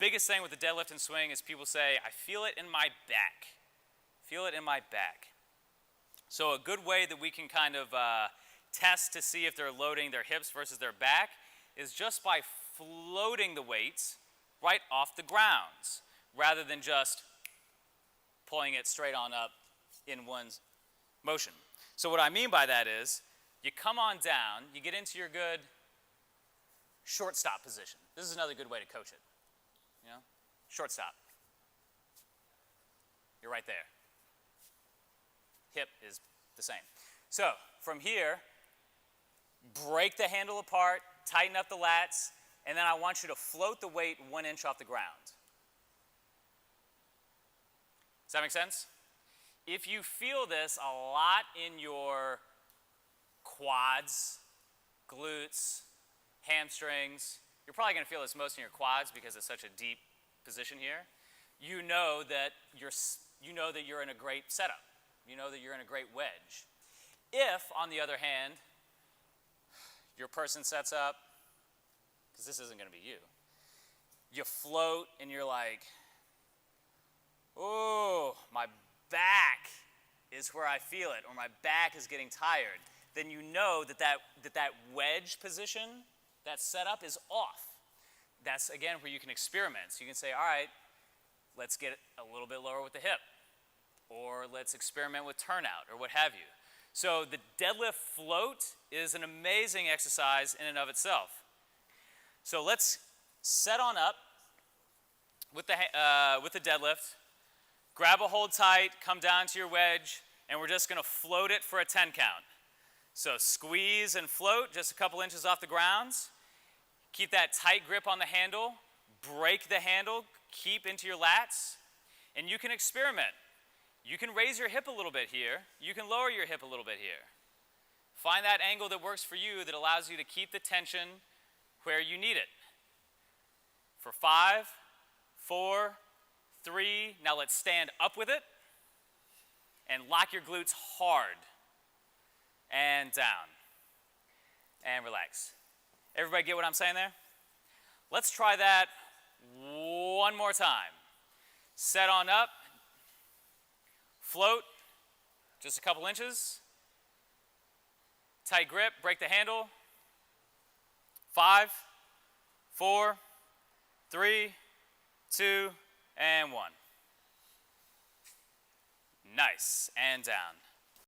biggest thing with the deadlift and swing is people say, I feel it in my back. Feel it in my back. So a good way that we can kind of test to see if they're loading their hips versus their back is just by floating the weights right off the ground, rather than just pulling it straight on up in one motion. So what I mean by that is, you come on down, you get into your good shortstop position. This is another good way to coach it. You know, shortstop. You're right there. Hip is the same. So from here, break the handle apart, tighten up the lats, and then I want you to float the weight 1 inch off the ground. Does that make sense? If you feel this a lot in your quads, glutes, hamstrings, you're probably going to feel this most in your quads because it's such a deep position here. You know that you're in a great setup. You know that you're in a great wedge. If, on the other hand, your person sets up, because this isn't going to be you, you float and you're like, oh, my back is where I feel it, or my back is getting tired, then you know that wedge position, that setup is off. That's, again, where you can experiment. So you can say, all right, let's get a little bit lower with the hip, or let's experiment with turnout, or what have you. So the deadlift float is an amazing exercise in and of itself. So let's set on up with the deadlift, grab a hold tight, come down to your wedge, and we're just going to float it for a 10 count. So squeeze and float just a couple inches off the ground. Keep that tight grip on the handle, break the handle, keep into your lats, and you can experiment. You can raise your hip a little bit here. You can lower your hip a little bit here. Find that angle that works for you that allows you to keep the tension where you need it. For 5, 4, 3, now let's stand up with it and lock your glutes hard and down and relax. Everybody get what I'm saying there? Let's try that one more time. Set on up, float just a couple inches, tight grip, break the handle. 5, 4, 3, 2, and 1. Nice, and down.